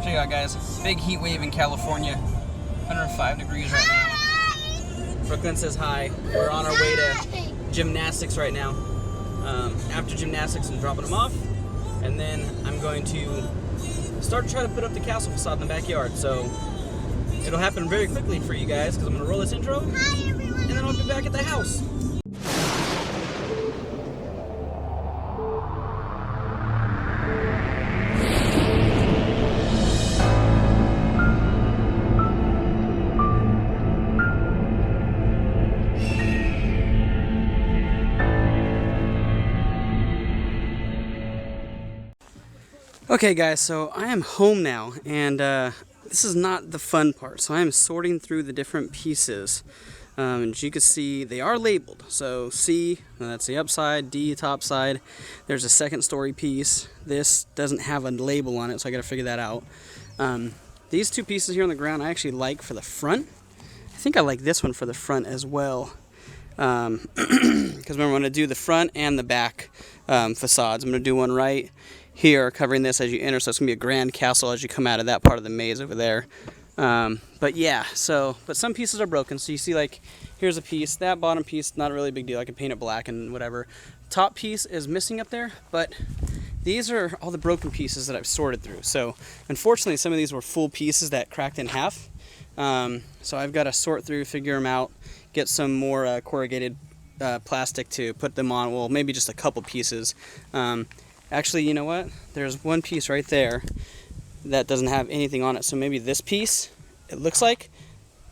Check it out, guys. Big heat wave in California. 105 degrees right now. Brooklyn says hi. We're on our way to gymnastics right now. After gymnastics, I'm dropping them off, and then I'm going to start trying to put up the castle facade in the backyard. So it'll happen very quickly for you guys because I'm going to roll this intro, and then I'll be back at the house. Okay guys, so I am home now, and this is not the fun part. So I am sorting through the different pieces. And as you can see, they are labeled. So C, that's the upside, D, top side. There's a second story piece. This doesn't have a label on it, so I gotta figure that out. These two pieces here on the ground I actually like for the front. I think I like this one for the front as well. Because remember, I'm gonna do the front and the back facades. I'm gonna do one right here covering this as you enter, so it's gonna be a grand castle as you come out of that part of the maze over there. But yeah, but some pieces are broken. So you see, like, here's a piece. That bottom piece, not really a big deal. I can paint it black and whatever. Top piece is missing up there, but these are all the broken pieces that I've sorted through. So unfortunately, some of these were full pieces that cracked in half. So I've got to sort through, figure them out, get some more corrugated plastic to put them on. Well, maybe just a couple pieces. Actually, you know what? There's one piece right there that doesn't have anything on it. So maybe this piece, it looks like,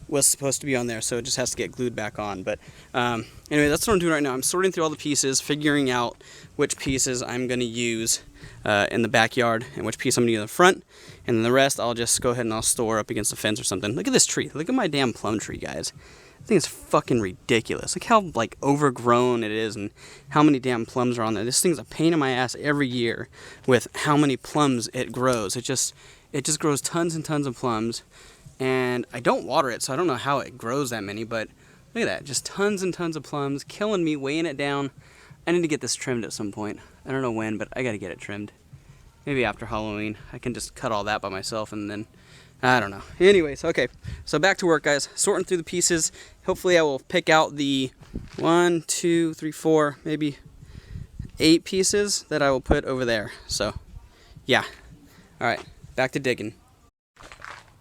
was supposed to be on there. So it just has to get glued back on. But anyway, that's what I'm doing right now. I'm sorting through all the pieces, figuring out which pieces I'm going to use in the backyard and which piece I'm going to use in the front. And then the rest, I'll just go ahead and I'll store up against the fence or something. Look at this tree. Look at my damn plum tree, guys. I think it's fucking ridiculous. Look how like overgrown it is and how many damn plums are on there. This thing's a pain in my ass every year with how many plums it grows. It just grows tons and tons of plums, and I don't water it, so I don't know how it grows that many, but look at that. Just tons and tons of plums, killing me, weighing it down. I need to get this trimmed at some point. I don't know when, but I gotta get it trimmed. Maybe after Halloween. I can just cut all that by myself and then I don't know. Anyways, okay, so back to work, guys. Sorting through the pieces. Hopefully I will pick out the 1, 2, 3, 4, maybe 8 pieces that I will put over there. So, yeah. All right, back to digging.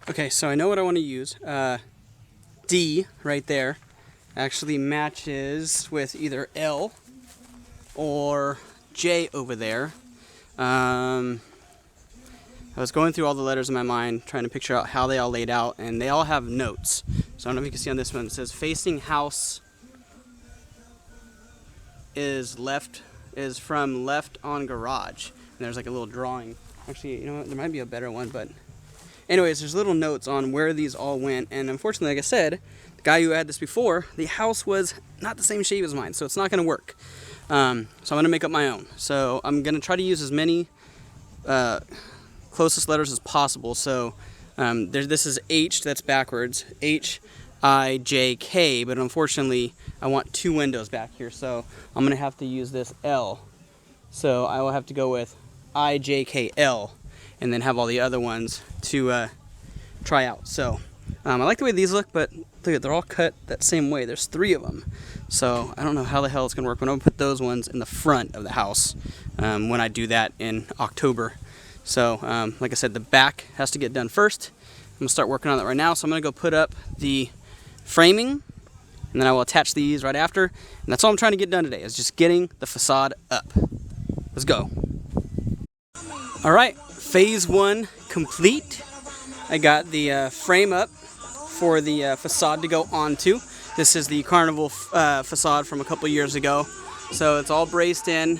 Okay, so I know what I want to use. D, right there, actually matches with either L or J over there. I was going through all the letters in my mind, trying to picture out how they all laid out, and they all have notes. So I don't know if you can see on this one, it says facing house is from left on garage. And there's like a little drawing. Actually, you know what, there might be a better one, but anyways, there's little notes on where these all went, and unfortunately, like I said, the guy who had this before, the house was not the same shape as mine, so it's not gonna work. So I'm gonna make up my own. So I'm gonna try to use as many closest letters as possible. So this is H, that's backwards, H-I-J-K, but unfortunately I want 2 windows back here, so I'm gonna have to use this L. So I will have to go with I-J-K-L and then have all the other ones to try out. So I like the way these look, but look at, they're all cut that same way. There's 3 of them, so I don't know how the hell it's gonna work. I'm gonna put those ones in the front of the house when I do that in October. So, like I said, the back has to get done first. I'm going to start working on that right now. So I'm going to go put up the framing, and then I will attach these right after. And that's all I'm trying to get done today, is just getting the facade up. Let's go. All right, phase 1 complete. I got the frame up for the facade to go onto. This is the Carnival facade from a couple years ago. So it's all braced in.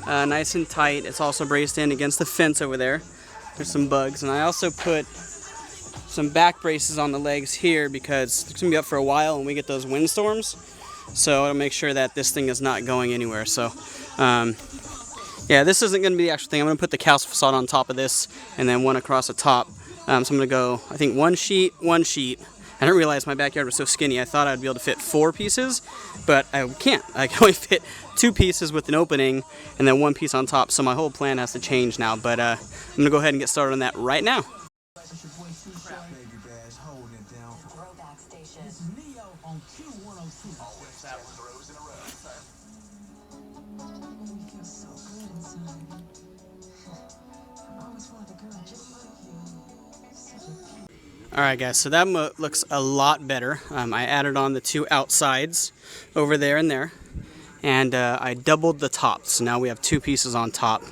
Nice and tight. It's also braced in against the fence over there. There's some bugs, and I also put some back braces on the legs here because it's gonna be up for a while and we get those windstorms. So I'll make sure that this thing is not going anywhere. So yeah, this isn't gonna be the actual thing. I'm gonna put the castle facade on top of this and then one across the top. So I'm gonna go, I think, one sheet. I didn't realize my backyard was so skinny. I thought I'd be able to fit 4 pieces, but I can't. I can only fit 2 pieces with an opening and then 1 piece on top. So my whole plan has to change now, but I'm gonna go ahead and get started on that right now. Alright guys, so that looks a lot better. I added on the two outsides over there and there, and I doubled the tops. So now we have two pieces on top.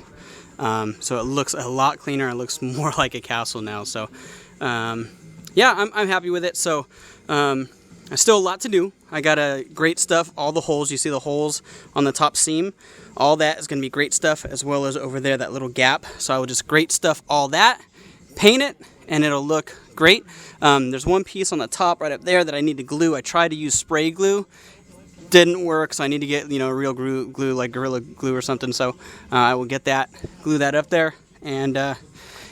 So it looks a lot cleaner. It looks more like a castle now. So yeah, I'm happy with it. So there's still a lot to do. I got great stuff. All the holes, you see the holes on the top seam, all that is going to be great stuff, as well as over there that little gap. So I will just great stuff all that, paint it, and it'll look great. There's one piece on the top right up there that I need to glue. I tried to use spray glue, didn't work, so I need to get, you know, real glue like Gorilla Glue or something. So I will get that, glue that up there, and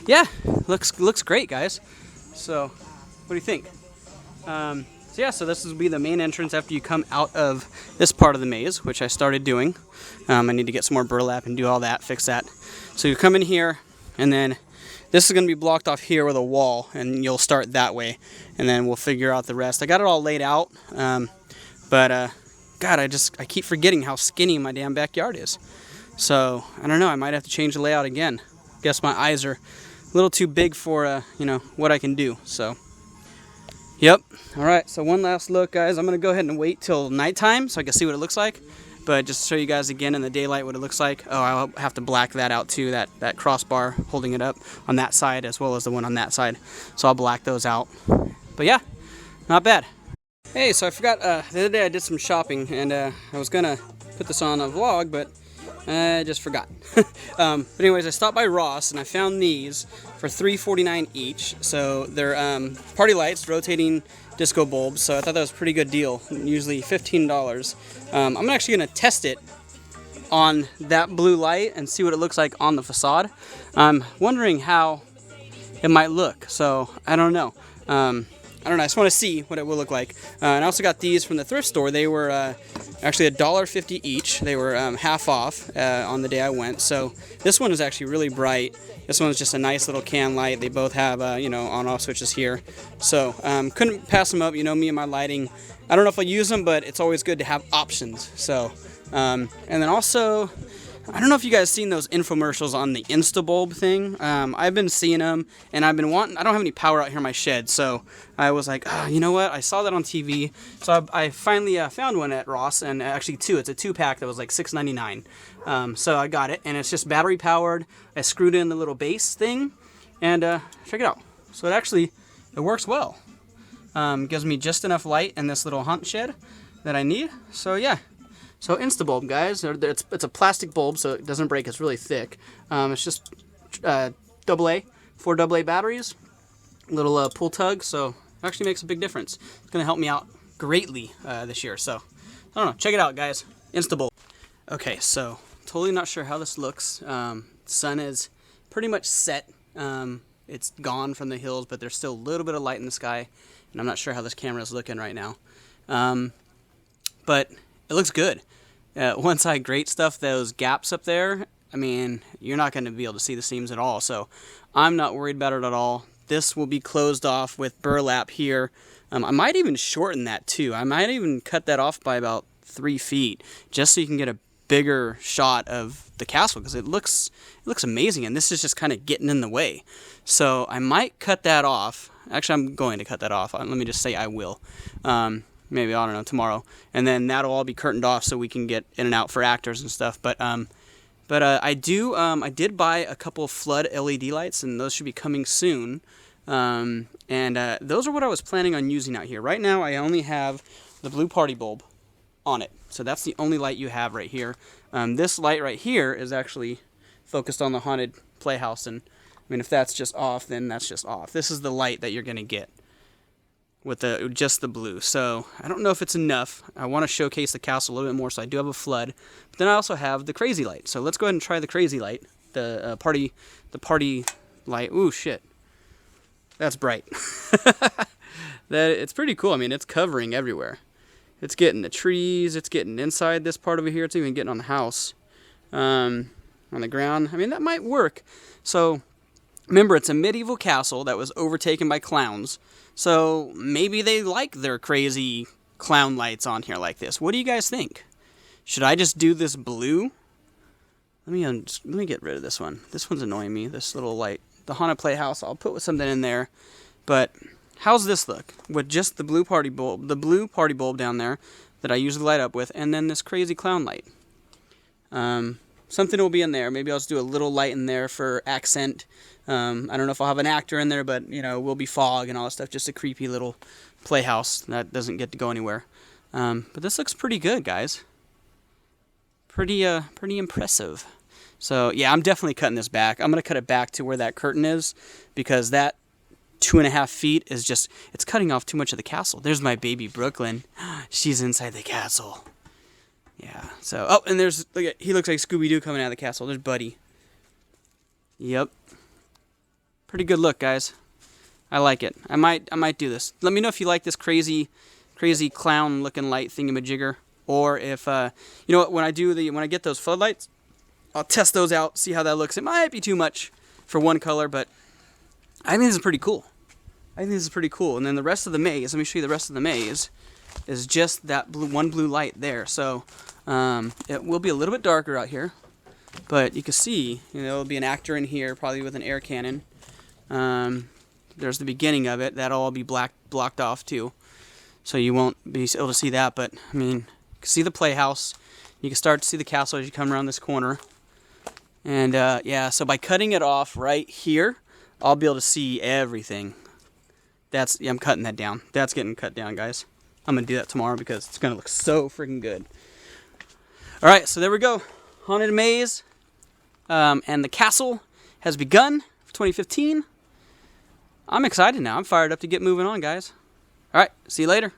yeah, looks great, guys. So what do you think? So yeah, so this will be the main entrance after you come out of this part of the maze, which I started doing. I need to get some more burlap and do all that, fix that. So you come in here, and then this is going to be blocked off here with a wall, and you'll start that way, and then we'll figure out the rest. I got it all laid out, but God, I keep forgetting how skinny my damn backyard is. So I don't know, I might have to change the layout again. Guess my eyes are a little too big for you know, what I can do. So yep. All right, so one last look, guys. I'm gonna go ahead and wait till nighttime so I can see what it looks like. But just to show you guys again in the daylight what it looks like. Oh, I'll have to black that out too, that crossbar holding it up on that side as well as the one on that side. So I'll black those out. But yeah, not bad. Hey, so I forgot, the other day I did some shopping, and I was gonna put this on a vlog, but I just forgot. But anyways, I stopped by Ross and I found these for $3.49 each. So they're party lights, rotating disco bulbs. So I thought that was a pretty good deal. Usually $15. I'm actually gonna test it on that blue light and see what it looks like on the facade. I'm wondering how it might look. So I don't know. I don't know, I just want to see what it will look like. And I also got these from the thrift store. They were actually $1.50 each. They were half off on the day I went. So this one is actually really bright. This one is just a nice little can light. They both have, you know, on-off switches here. So couldn't pass them up. You know, me and my lighting. I don't know if I'll use them, but it's always good to have options. So, and then also, I don't know if you guys seen those infomercials on the InstaBulb thing. I've been seeing them, and I've been wanting. I don't have any power out here in my shed, so I was like, oh, you know what? I saw that on TV, so I finally found one at Ross, and actually two. It's a 2-pack that was like $6.99. So I got it, and it's just battery powered. I screwed in the little base thing, and check it out. So it works well. Gives me just enough light in this little hunt shed that I need. So yeah. So InstaBulb, guys, it's a plastic bulb, so it doesn't break. It's really thick. It's just AA, 4 AA batteries, little pull tug, so it actually makes a big difference. It's going to help me out greatly this year. So I don't know. Check it out, guys. InstaBulb. Okay, so totally not sure how this looks. Sun is pretty much set. It's gone from the hills, but there's still a little bit of light in the sky, and I'm not sure how this camera is looking right now. But it looks good. Once I grate stuff, those gaps up there, I mean, you're not going to be able to see the seams at all. So I'm not worried about it at all. This will be closed off with burlap here. I might even shorten that too. I might even cut that off by about 3 feet, just so you can get a bigger shot of the castle, because it looks amazing, and this is just kind of getting in the way. So I might cut that off. Actually, I'm going to cut that off. Let me just say I will. Maybe, I don't know, tomorrow, and then that'll all be curtained off so we can get in and out for actors and stuff. But I did buy a couple of flood LED lights, and those should be coming soon. And those are what I was planning on using out here. Right now, I only have the blue party bulb on it, so that's the only light you have right here. This light right here is actually focused on the haunted playhouse, and I mean, if that's just off, then that's just off. This is the light that you're gonna get with just the blue. So I don't know if it's enough. I want to showcase the castle a little bit more, so I do have a flood. But then I also have the crazy light. So let's go ahead and try the crazy light. The party light. Ooh, shit. That's bright. It's pretty cool. I mean, it's covering everywhere. It's getting the trees. It's getting inside this part over here. It's even getting on the house, on the ground. I mean, that might work. So remember, it's a medieval castle that was overtaken by clowns. So maybe they like their crazy clown lights on here like this. What do you guys think? Should I just do this blue? Let me get rid of this one. This one's annoying me, this little light. The Haunted Playhouse, I'll put something in there. But how's this look? With just the blue party bulb down there that I usually light up with, and then this crazy clown light. Something will be in there. Maybe I'll just do a little light in there for accent. I don't know if I'll have an actor in there, but, you know, will be fog and all that stuff. Just a creepy little playhouse that doesn't get to go anywhere. But this looks pretty good, guys. Pretty impressive. So, yeah, I'm definitely cutting this back. I'm going to cut it back to where that curtain is, because that 2.5 feet is just, it's cutting off too much of the castle. There's my baby Brooklyn. She's inside the castle. Yeah, so, oh, and there's, look at, he looks like Scooby-Doo coming out of the castle. There's Buddy. Yep. Pretty good look, guys. I like it. I might do this. Let me know if you like this crazy clown-looking light thingamajigger, or if, you know what, when I get those floodlights, I'll test those out, see how that looks. It might be too much for one color, but I think this is pretty cool. And then the rest of the maze, let me show you the rest of the maze, is just that one blue light there. So it will be a little bit darker out here, but you can see, you know, there'll be an actor in here, probably with an air cannon. There's the beginning of it. That'll all be blocked off too, so you won't be able to see that. But I mean, you can see the playhouse. You can start to see the castle as you come around this corner. And yeah, so by cutting it off right here, I'll be able to see everything. Yeah, I'm cutting that down. That's getting cut down, guys. I'm going to do that tomorrow because it's going to look so freaking good. All right, so there we go. Haunted Maze. And the castle has begun for 2015. I'm excited now. I'm fired up to get moving on, guys. All right, see you later.